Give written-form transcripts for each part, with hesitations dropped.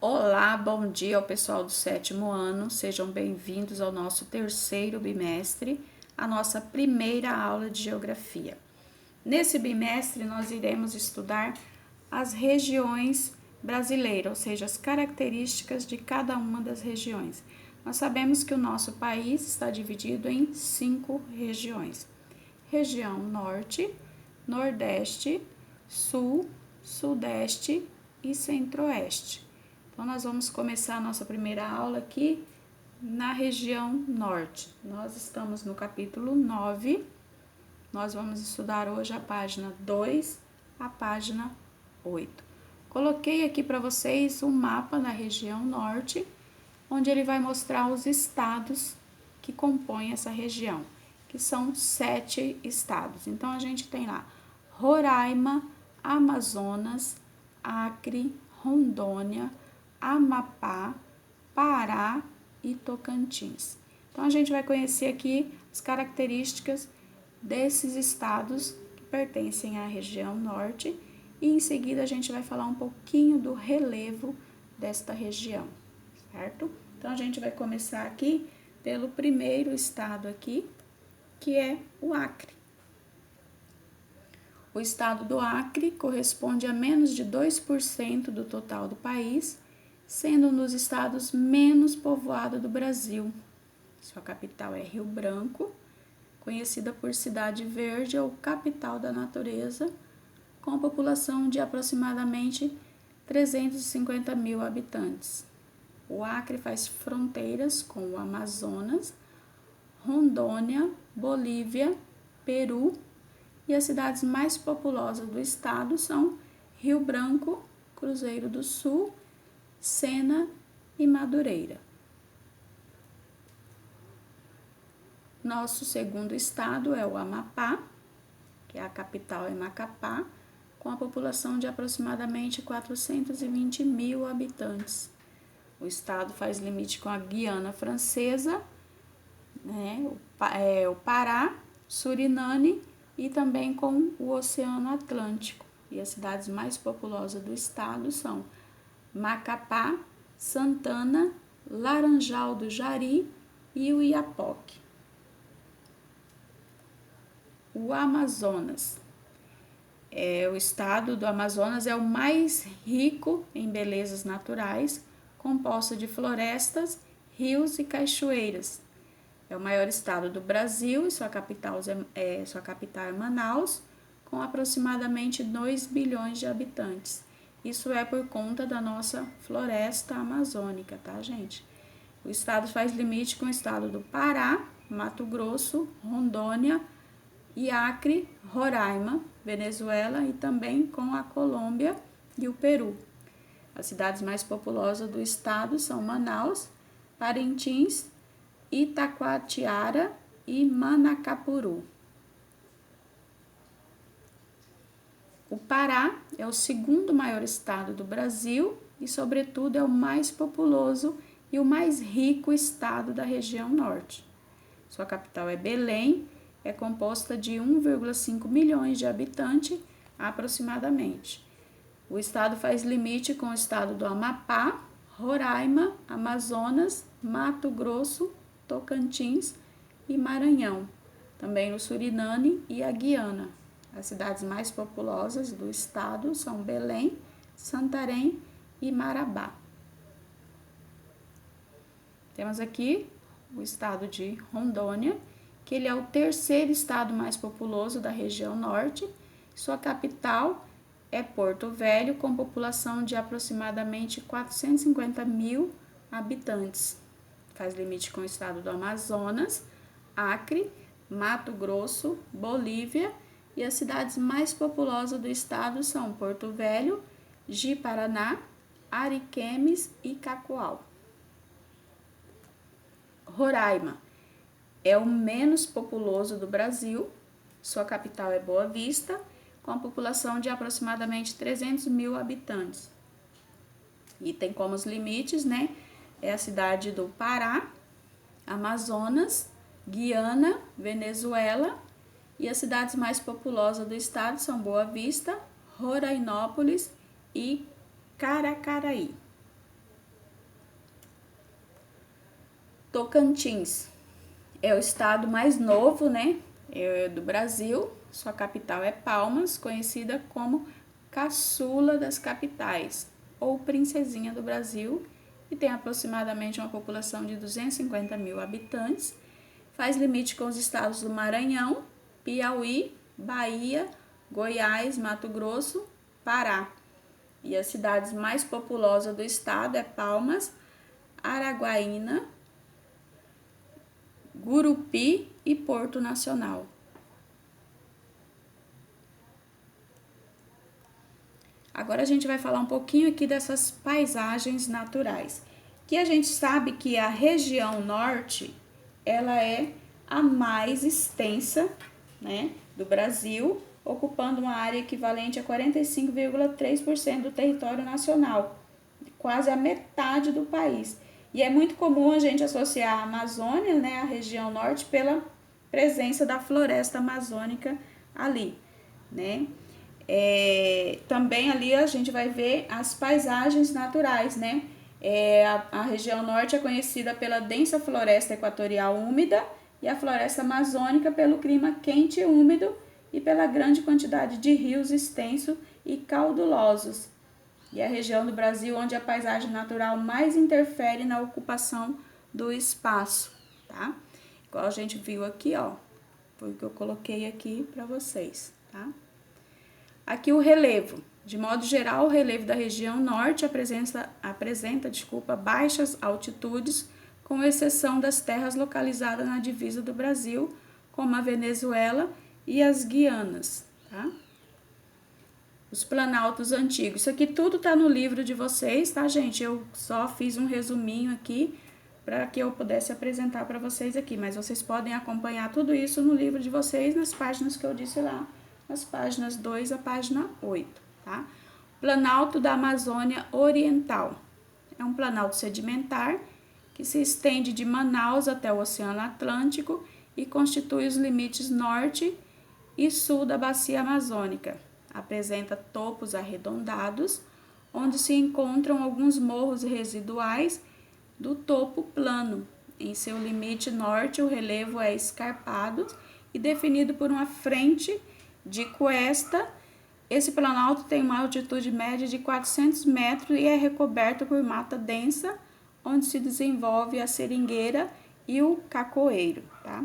Olá, bom dia ao pessoal do 7º ano, sejam bem-vindos ao nosso terceiro bimestre, a nossa primeira aula de geografia. Nesse bimestre, nós iremos estudar as regiões brasileiras, ou seja, as características de cada uma das regiões. Nós sabemos que o nosso país está dividido em 5 regiões: região Norte, Nordeste, Sul, Sudeste e Centro-Oeste. Então, nós vamos começar a nossa primeira aula aqui na região Norte. Nós estamos no capítulo 9, nós vamos estudar hoje a página 2, a página 8. Coloquei aqui para vocês um mapa da região Norte, onde ele vai mostrar os estados que compõem essa região, que são 7 estados. Então, a gente tem lá Roraima, Amazonas, Acre, Rondônia, Amapá, Pará e Tocantins. Então, a gente vai conhecer aqui as características desses estados que pertencem à região Norte e em seguida a gente vai falar um pouquinho do relevo desta região, certo? Então, a gente vai começar aqui pelo primeiro estado aqui, que é o Acre. O estado do Acre corresponde a menos de 2% do total do país, sendo um dos estados menos povoados do Brasil. Sua capital é Rio Branco, conhecida por Cidade Verde ou capital da natureza, com população de aproximadamente 350 mil habitantes. O Acre faz fronteiras com o Amazonas, Rondônia, Bolívia, Peru, e as cidades mais populosas do estado são Rio Branco, Cruzeiro do Sul, Sena e Madureira. Nosso segundo estado é o Amapá, que a capital é Macapá, com a população de aproximadamente 420 mil habitantes. O estado faz limite com a Guiana Francesa, o Pará, Suriname e também com o Oceano Atlântico. E as cidades mais populosas do estado são Macapá, Santana, Laranjal do Jari e o Iapoque. O Amazonas. O estado do Amazonas é o mais rico em belezas naturais, composto de florestas, rios e cachoeiras. É o maior estado do Brasil e sua capital é Manaus, com aproximadamente 2 bilhões de habitantes. Isso é por conta da nossa floresta amazônica, tá, gente? O estado faz limite com o estado do Pará, Mato Grosso, Rondônia e Acre, Roraima, Venezuela e também com a Colômbia e o Peru. As cidades mais populosas do estado são Manaus, Parintins, Itacoatiara e Manacapuru. O Pará é o segundo maior estado do Brasil e, sobretudo, é o mais populoso e o mais rico estado da região norte. Sua capital é Belém, é composta de 1,5 milhões de habitantes aproximadamente. O estado faz limite com o estado do Amapá, Roraima, Amazonas, Mato Grosso, Tocantins e Maranhão, também no Suriname e a Guiana. As cidades mais populosas do estado são Belém, Santarém e Marabá. Temos aqui o estado de Rondônia, que ele é o terceiro estado mais populoso da região norte. Sua capital é Porto Velho, com população de aproximadamente 450 mil habitantes. Faz limite com o estado do Amazonas, Acre, Mato Grosso, Bolívia, e as cidades mais populosas do estado são Porto Velho, Ji-Paraná, Ariquemes e Cacoal. Roraima é o menos populoso do Brasil. Sua capital é Boa Vista, com a população de aproximadamente 300 mil habitantes. E tem como os limites, é a cidade do Pará, Amazonas, Guiana, Venezuela, e as cidades mais populosas do estado são Boa Vista, Rorainópolis e Caracaraí. Tocantins é o estado mais novo, né, do Brasil. Sua capital é Palmas, conhecida como caçula das capitais ou princesinha do Brasil, e tem aproximadamente uma população de 250 mil habitantes. Faz limite com os estados do Maranhão, Piauí, Bahia, Goiás, Mato Grosso, Pará. E as cidades mais populosas do estado é Palmas, Araguaína, Gurupi e Porto Nacional. Agora a gente vai falar um pouquinho aqui dessas paisagens naturais. Que a gente sabe que a região norte, ela é a mais extensa, né, do Brasil, ocupando uma área equivalente a 45,3% do território nacional, quase a metade do país. E é muito comum a gente associar a Amazônia, né, a região norte, pela presença da floresta amazônica ali, né? Também ali a gente vai ver as paisagens naturais, né? A região norte é conhecida pela densa floresta equatorial úmida e a floresta amazônica pelo clima quente e úmido e pela grande quantidade de rios extensos e caudulosos. E é a região do Brasil onde a paisagem natural mais interfere na ocupação do espaço, tá? Igual a gente viu aqui, ó, foi o que eu coloquei aqui para vocês, tá? Aqui o relevo. De modo geral, o relevo da região norte apresenta baixas altitudes, com exceção das terras localizadas na divisa do Brasil, como a Venezuela e as Guianas, tá? Os planaltos antigos. Isso aqui tudo tá no livro de vocês, tá, gente? Eu só fiz um resuminho aqui para que eu pudesse apresentar para vocês aqui, mas vocês podem acompanhar tudo isso no livro de vocês, nas páginas que eu disse lá, as páginas 2 a página 8, tá? Planalto da Amazônia Oriental. É um planalto sedimentar que se estende de Manaus até o Oceano Atlântico e constitui os limites norte e sul da bacia amazônica. Apresenta topos arredondados, onde se encontram alguns morros residuais do topo plano. Em seu limite norte, o relevo é escarpado e definido por uma frente de cuesta. Esse planalto tem uma altitude média de 400 metros e é recoberto por mata densa, onde se desenvolve a seringueira e o cacoeiro, tá?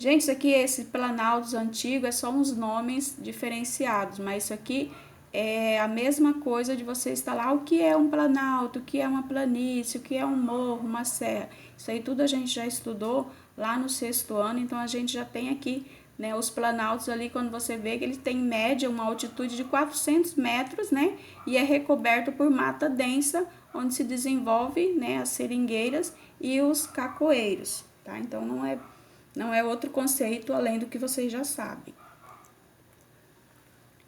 Gente, isso aqui, esse planaltos antigo, é só uns nomes diferenciados, mas isso aqui é a mesma coisa de você instalar o que é um planalto, o que é uma planície, o que é um morro, uma serra. Isso aí tudo a gente já estudou lá no 6º ano, então a gente já tem aqui, né, os planaltos ali, quando você vê que ele tem em média uma altitude de 400 metros, né, e é recoberto por mata densa, onde se desenvolve, né, as seringueiras e os cacoeiros, tá? Então não é outro conceito além do que vocês já sabem.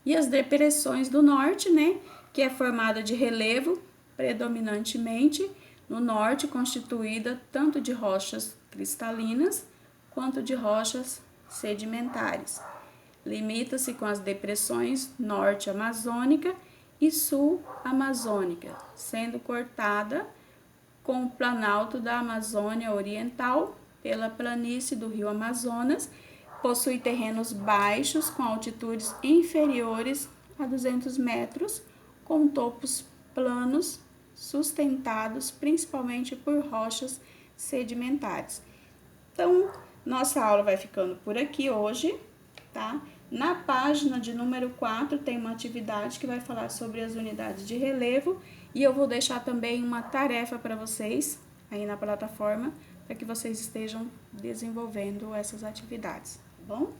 E as depressões do norte, né, que é formada de relevo, predominantemente no norte, constituída tanto de rochas cristalinas quanto de rochas sedimentares. Limita-se com as depressões norte amazônica e sul amazônica, sendo cortada com o planalto da Amazônia Oriental pela planície do rio Amazonas. Possui terrenos baixos com altitudes inferiores a 200 metros, com topos planos sustentados principalmente por rochas sedimentares. Então, nossa aula vai ficando por aqui hoje, tá? Na página de número 4 tem uma atividade que vai falar sobre as unidades de relevo e eu vou deixar também uma tarefa para vocês aí na plataforma para que vocês estejam desenvolvendo essas atividades, tá bom?